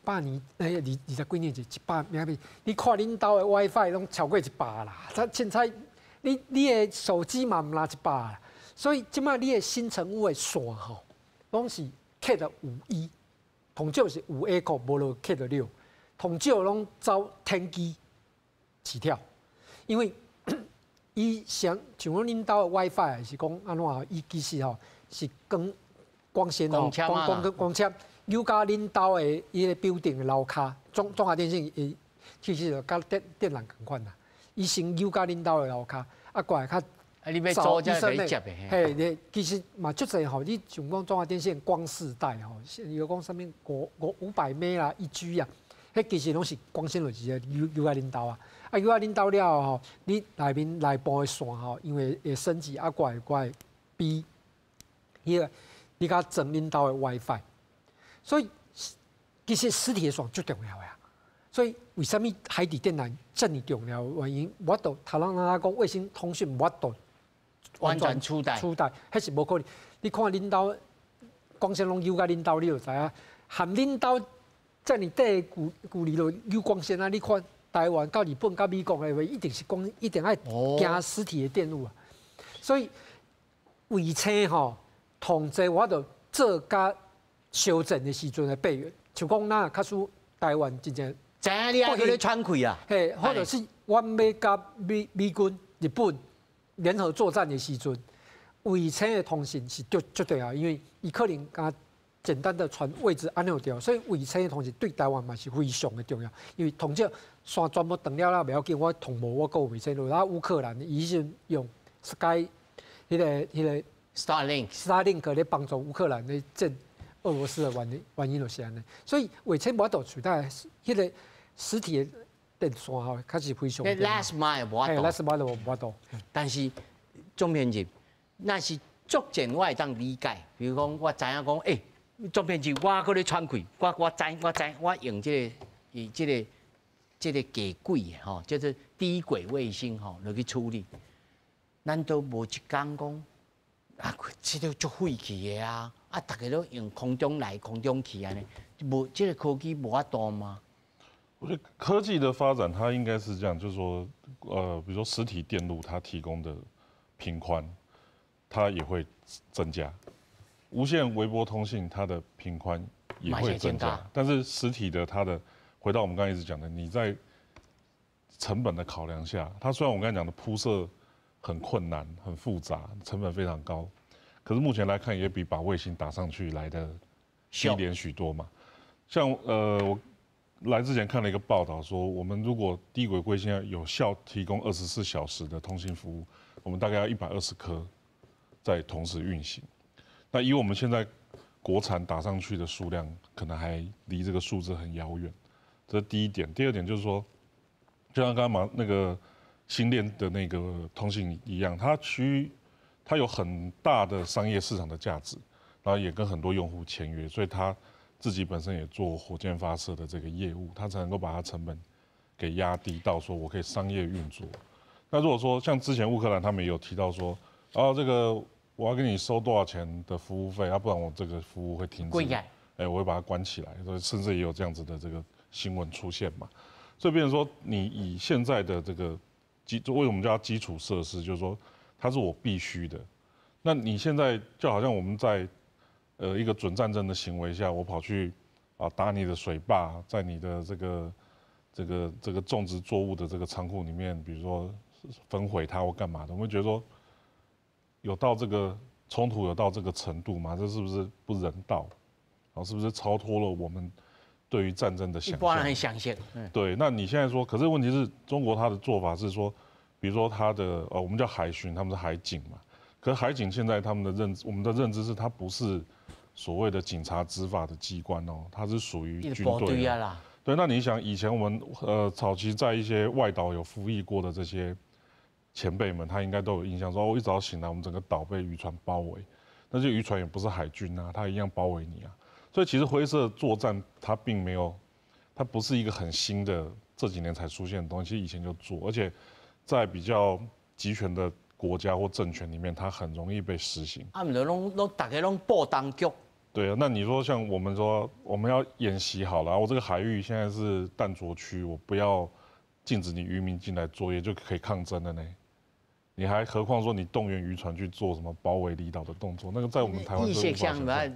100年20几年前100 Mbps， 你看恁兜的 WiFi 拢超过100啦，凊彩你的手机嘛毋拉100啦，所以即摆你的新城屋的线吼，拢是 Cat 5E， 同少是5A 口，无落 Cat 6，同少拢走10G 起跳，因为伊像恁兜的 WiFi 是讲安怎吼，伊其实吼是光纤吼，光纤，有甲恁兜的伊个标定的楼骹，中华电信伊其实就甲电缆共款啦，伊先有甲恁兜的楼骹，啊过来较。你要租才可以接的。嘿，其实嘛，足侪吼，你像讲中华电信光世代吼，有讲啥物500 M 啦1G 啊，迄其实拢是光纤落去的，有甲恁兜啊。啊，有啊，恁兜了吼，你内部的线吼，因为会升级啊，过来比迄个你甲整恁兜的 WiFi， 所以其实实体的线最重要呀。所以为什么海底电缆这么重要的原因？我都头人讲卫星通讯，我都完全取代，迄是无可能。你看恁兜光纤拢有甲恁兜，你就知影，含恁兜这么短距离就有光纤啊！你看。台湾到日本到美国的话，一定爱行实体的电路啊。所以卫星吼，同齐我就做甲修正的时阵的备援，像讲咱较输台湾真正，知影你还叫你喘气啊？嘿，或者是我要甲美军、日本联合作战的时阵，卫星的通信是绝对啊，因为伊可能甲简单的传位置安尼掉，所以卫星的通信对台湾嘛是非常的重要，因为同这线全部断了袂要紧，我同步我有卫星路，然后乌克兰伊是用 Sky 迄个 Starlink 咧帮助乌克兰咧战俄罗斯的原因就是安尼，所以卫星无法度取代迄个实体的电线吼，开始非常。last mile 无法度，last mile 无法度。但是总编辑，那是逐渐我会当理解，比如讲我知影讲，总编辑我搁咧喘气，我知，我用这个低轨吼，就是低轨卫星吼，落去处理。难道无一天讲啊，这个足废弃的啊？啊，大家都用空中来、空中去安尼，无这个科技无法度吗？我觉得科技的发展，它应该是这样，就是说，比如说实体电路它提供的频宽，它也会增加；无线微波通信它的频宽也会增加，但是实体的它的。回到我们刚才一直讲的，你在成本的考量下，它虽然我们刚才讲的铺设很困难、很复杂，成本非常高，可是目前来看也比把卫星打上去来的低廉许多嘛。像我来之前看了一个报道说，我们如果低轨卫星要有效提供24小时的通信服务，我们大概要120颗在同时运行。那以我们现在国产打上去的数量，可能还离这个数字很遥远。这是第一点，第二点就是说，就像刚刚那个星链的那个通信一样，它有很大的商业市场的价值，然后也跟很多用户签约，所以它自己本身也做火箭发射的这个业务，它才能够把它成本给压低到说我可以商业运作。那如果说像之前乌克兰他们也有提到说，这个我要跟你收多少钱的服务费，要不然我这个服务会停止，我会把它关起来，所以甚至也有这样子的这个新闻出现嘛。所以变成说，你以现在的这个为什么我们叫基础设施，就是说它是我必须的。那你现在就好像我们在一个准战争的行为下，我跑去打你的水坝，在你的这个种植作物的这个仓库里面，比如说焚毁它或干嘛的，我们觉得说有到这个冲突有到这个程度吗？这是不是不人道？然后是不是超脱了我们对于战争的想象？一般人很相信。对，那你现在说，可是问题是中国它的做法是说，比如说它的我们叫海巡，他们是海警嘛。可是海警现在他们的我们的认知是，它不是所谓的警察执法的机关哦，它是属于军队啦。对，那你想以前我们早期在一些外岛有服役过的这些前辈们，他应该都有印象说，一早醒来我们整个岛被渔船包围，那些渔船也不是海军啊，它一样包围你啊。所以其实灰色作战它并没有，它不是一个很新的这几年才出现的东西，其实以前就做，而且在比较集权的国家或政权里面，它很容易被实行。啊，唔就大家拢报当局。对啊，那你说像我们说我们要演习好了，我这个海域现在是弹着区，我不要禁止你渔民进来作业就可以抗争了呢。你还何况说你动员渔船去做什么包围离岛的动作，那个在我们台湾是无法想象。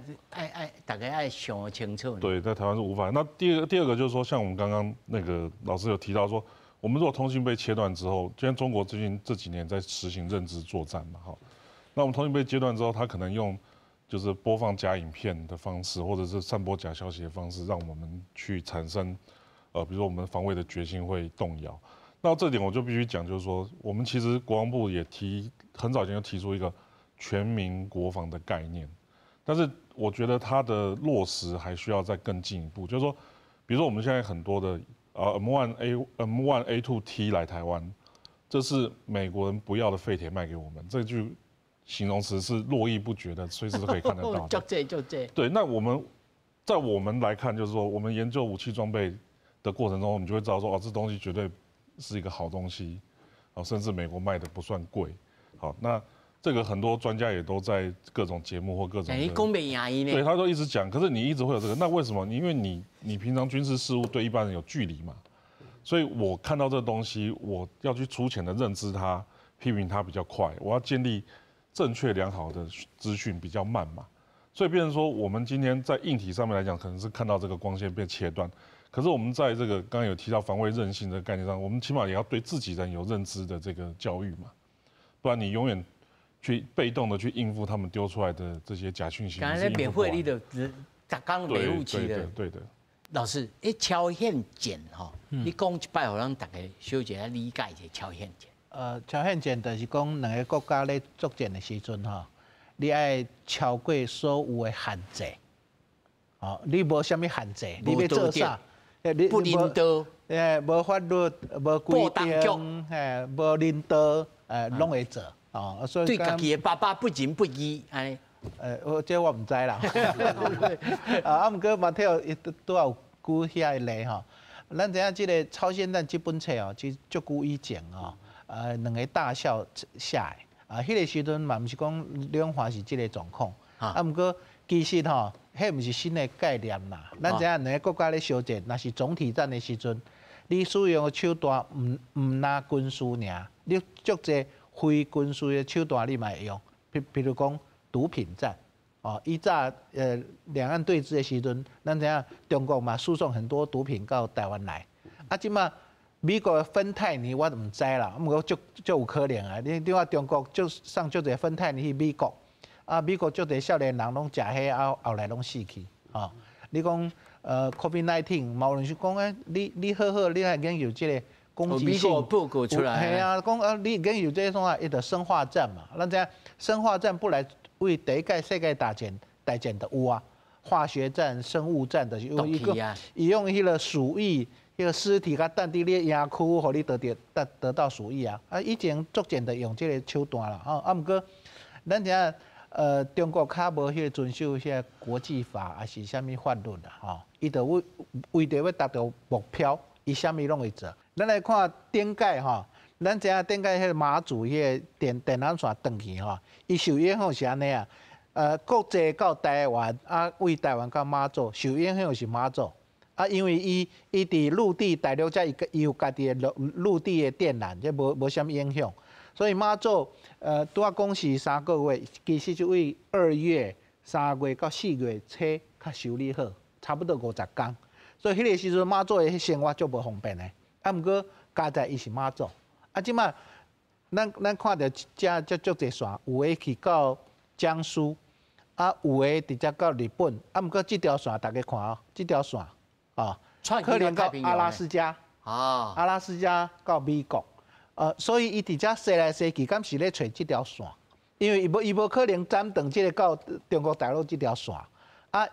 大家爱想清楚。对，在台湾是无法。那第二个就是说，像我们刚刚那个老师有提到说，我们如果通信被切断之后，今天中国最近这几年在实行认知作战嘛，哈，那我们通信被切断之后，他可能用就是播放假影片的方式，或者是散播假消息的方式，让我们去产生比如说我们防卫的决心会动摇。那这点我就必须讲，就是说，我们其实国防部也很早以前就提出一个全民国防的概念，但是我觉得它的落实还需要再更进一步。就是说，比如说我们现在很多的M1A2T 来台湾，这是美国人不要的废铁卖给我们，这句形容词是络绎不绝的，随时都可以看得到的。就这。对，那在我们来看，就是说，我们研究武器装备的过程中，我们就会知道说，哦，这东西绝对是一个好东西，甚至美国卖的不算贵。好，那这个很多专家也都在各种节目或各种对，他都一直讲。可是你一直会有这个，那为什么？因为你平常军事事务对一般人有距离嘛，所以我看到这个东西，我要去粗浅的认知它、批评它比较快。我要建立正确良好的资讯比较慢嘛，所以变成说，我们今天在硬体上面来讲，可能是看到这个光线被切断。可是我们在这个刚刚有提到防卫韧性的概念上，我们起码也要对自己人有认知的这个教育嘛，不然你永远去被动的去应付他们丢出来的这些假讯息。刚才免费你的杂刚没武器的。对的。老师，超限舰哈，你讲一摆，互咱大家小姐理解一下超限舰。超限舰就是讲两个国家咧作战的时阵吼，你爱超过所有的限制，哦，你无啥物限制，你要做啥？不领导，无法律，无规定，无领导，拢会做，哦，所以对家己的爸爸不仁不义，安尼。这我唔知啦。毋过马天都有举遐个例吼，咱知影即个超限战这本册哦，其实足久以前哦，两个大校写的，迄个时阵嘛毋是讲两岸是即个状况，毋过其实吼。迄毋是新的概念啦，咱知影两个国家咧相战，若是总体战的时阵，你使用的手段毋拿军事尔，你足侪非军事的手段你嘛会用，譬如讲毒品战，哦，以早两岸对峙的时阵，咱知影中国嘛输送很多毒品到台湾来，即马美国的芬太尼我毋知啦，毋过足有可能啊，你看中国上足侪芬太尼去美国。美国足侪少年人拢食迄，后来拢死去。你讲COVID-19，嘛有人是讲你好，你还研究即个攻击性。美国报告出来。系啊，讲你研究这种伊就生化战嘛。咱知影生化战不来为第一届世界大战就有啊，化学战、生物战就是用伊用迄个鼠疫，迄个尸体甲弹伫你牙区，互你得到鼠疫啊。以前逐渐就用即个手段啦。毋过咱知影。中国较无迄个遵守迄个国际法，还是啥物法律啦，吼，伊就为着要达到目标，伊啥物拢会做。咱来看顶届吼，咱知影顶届迄个马祖迄个电缆线断去吼，伊受影响是安尼啊，国际到台湾，为台湾到马祖受影响是马祖，因为伊伫陆地大陆遮伊有家己的陆地的电缆，这无啥物影响。所以马祖，拄仔讲是3个月，其实就为2月、3月到4月车较修理好，差不多50天。所以迄个时阵马祖的生活足无方便的。毋过加在伊是马祖，即摆咱看到遮足侪线，有诶去到江苏，有诶直接到日本，毋过即条线大家看哦，即条线可能到阿拉斯加，阿拉斯加到美国。所以伊伫遮踅来踅去，敢是咧找即条线，因为伊无可能斩断即个到中国大陆即条线，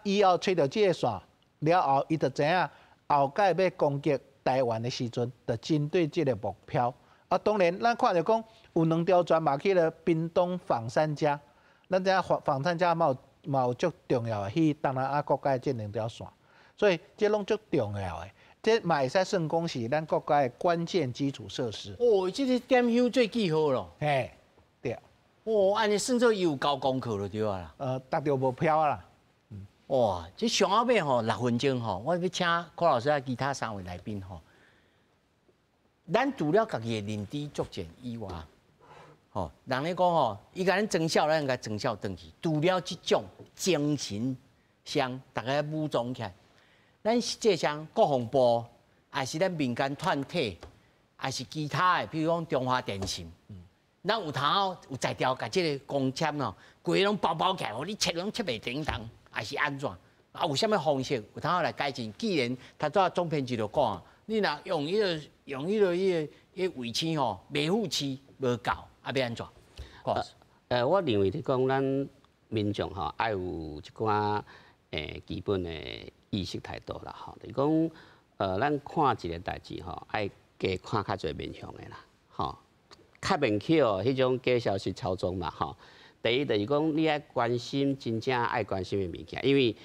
以后找到即个线了后，伊就知影后届要攻击台湾的时阵，就针对即个目标。当然，咱看着讲有2条船嘛去了屏东枋山家，咱知影枋山家嘛有足重要的，去东南亚国家即2条线，所以这拢足重要的。这嘛会使算讲是咱国家的关键基础设施。这个点香最记号咯。嘿，对。哦，安尼算做伊有交功课就对啦。达到目标啦。哇，这上后尾吼6分钟吼，我要请柯老师啊，其他3位来宾吼。咱除了家己的认知作战以外，吼，人咧讲吼，伊甲咱增效，咱甲增效登去。除了这种精神上，大家武装起来，咱这项国防部，还是咱民间团体，还是其他的，比如讲中华电信，咱有头有才调，甲这个公签咯，规拢包起来，互你切拢切袂叮当，还是安怎？啊，有啥物方式有头来改进？既然他做总编辑就讲，你若用迄个卫星吼，维护器无够，啊要安怎？我认为你讲咱民众吼，爱有一寡基本的意识态度啦吼。就是讲咱看一个代志吼，爱加看较侪面向的啦，吼。较免去迄种假消息操纵嘛吼。第一就是讲你爱关心真正爱关心的物件，因为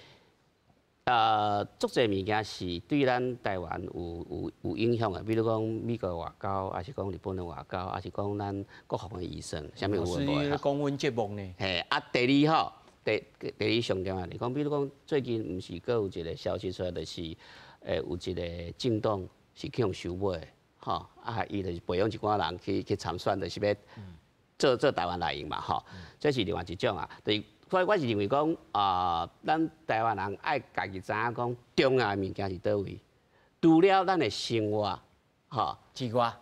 足侪物件是对咱台湾有影响的，比如讲美国外交，还是讲日本的外交，还是讲咱国防的医生，啥物有无？是讲阮节目呢。嘿，啊，第二吼，第二上重要就是讲，比如讲最近毋是阁有一个消息出来，就是有一个政党是去用收买的，吼，啊，伊就是培养一寡人去参选，就是要做台湾内应嘛，吼，这是另外一种啊，所以我是认为讲咱台湾人爱家己知影讲重要的物件是倒位，除了咱的生活，吼之外，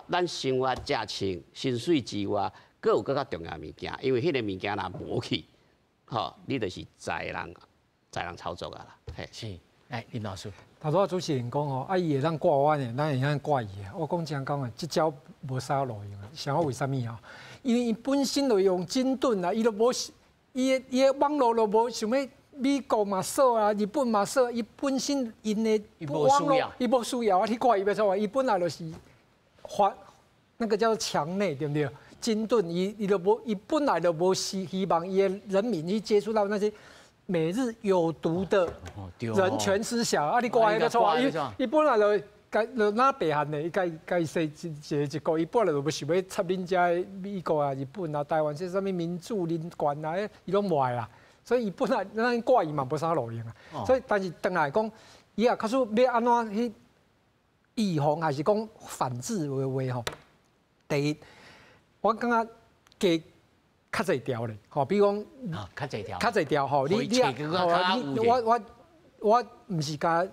咱生活、食穿、薪水之外，阁有更较重要的物件，因为迄个物件若无去，吼，你就是在人操作啊啦。嘿，是，来林老师。头拄主持人讲吼，伊会当挂我呢，咱会当挂伊啊。我讲真讲啊，即招无啥路用啊。想我为虾米啊？因为伊本身就用精准啊，伊都无。伊的网络都无想要美国嘛锁啊，日本嘛锁，伊本身因的网络伊无需要啊，你看伊要做啊，伊本来就是那个叫做墙内，对不对？精准，伊都无，伊本来就无希望伊的人民去接触到那些每日有毒的人权思想啊，你看伊要做啊，伊本来就。就哪北韩呢？伊该说一个，伊本来就不想要插恁遮美国啊、日本啊、台湾这啥物民主、人权啊，伊拢无爱啦。所以伊本来咱挂伊嘛无啥路用啊。所以但是当来讲，伊也较说要安怎去预防还是讲反制的话吼。第一，我感觉加较侪条咧，吼，比如讲较侪条吼，我毋是甲。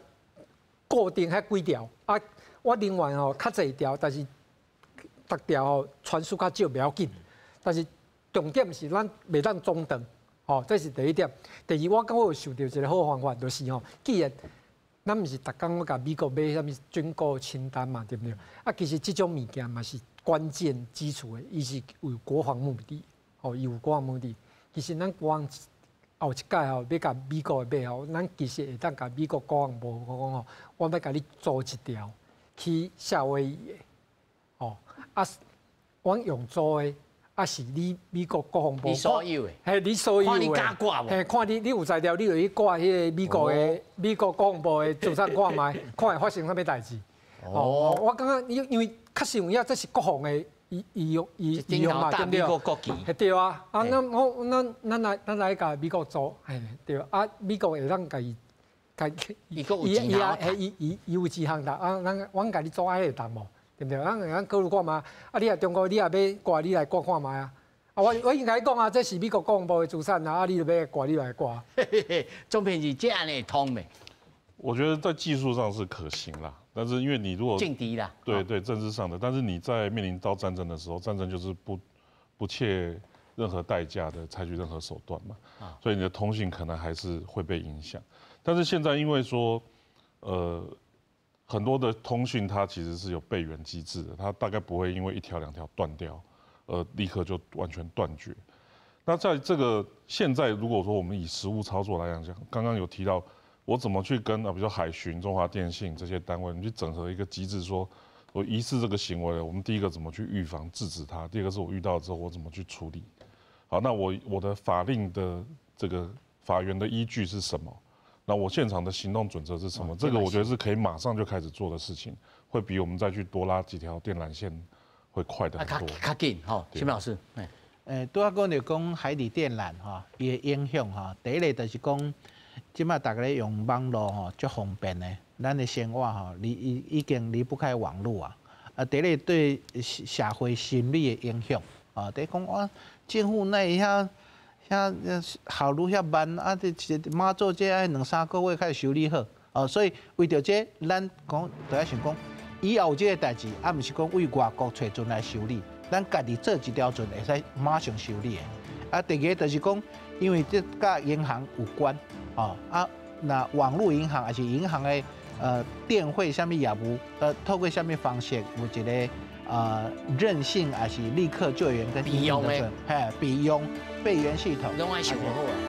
固定遐几条啊，我另外吼较侪条，但是逐条吼传输较少袂要紧。但是重点是咱袂当中断，吼，这是第一点。第二，我感觉有想到一个好方法，就是吼，既然咱毋是逐工要甲美国买啥物军购清单嘛，对不对？啊，其实这种物件嘛是关键基础的，伊是有国防目的，吼，有国防目的。其实咱国防后一届吼，要甲美国的买吼，咱其实会当甲美国国防部讲吼，我要甲你做一条去夏威夷的，吼啊，我用做的，啊是你美国国防部你所有的，嘿，你所有的，看你敢挂无？嘿，看你有才调，你就去挂迄个美国国防部的主站看卖，看会发生啥物代志。哦，我感觉因为确实有影，这是国防的。伊用嘛，对不对？对啊，啊，咱来甲美国做，对啊，美国会当甲伊伊有几项的啊，阮甲你做爱会当无，对不对？咱考虑看嘛，啊，你啊中国，你也要挂，你来挂看卖啊。啊，我已经甲你讲啊，这是美国国防部的主产啊，啊，你就要挂，你来挂。总编辑，这样会通没？我觉得在技术上是可行啦，但是因为你如果劲敌啦，对政治上的，但是你在面临到战争的时候，战争就是不切任何代价的采取任何手段嘛，所以你的通信可能还是会被影响。但是现在因为说，很多的通讯它其实是有备援机制的，它大概不会因为1条2条断掉，立刻就完全断绝。那在这个现在如果说我们以实务操作来讲，刚刚有提到。我怎么去跟比如说海巡、中华电信这些单位，你去整合一个机制，说我疑似这个行为了，我们第一个怎么去预防、制止它？第二个是我遇到之后我怎么去处理？好，那我的法令的这个法源的依据是什么？那我现场的行动准则是什么？这个我觉得是可以马上就开始做的事情，会比我们再去多拉几条电缆线会快的很多。较紧哈，徐老师，拄仔讲着讲海底电缆伊的影响第一个就是讲，即马大家咧用网络足方便的，咱的生活已经离不开网络啊。第一个对社会心理的影响第一讲政府那遐效率遐慢马做这爱2-3个月开始修理好所以为着这，咱讲就爱想讲，以后这个代志毋是讲为外国找船来修理。咱家己做一条船会使马上修理的。第二个就是讲，因为这甲银行有关那网络银行还是银行的电汇什么业务，透过什么方式有一个韧性，还是立刻救援跟应用的，备用备援系统，拢爱想好啊。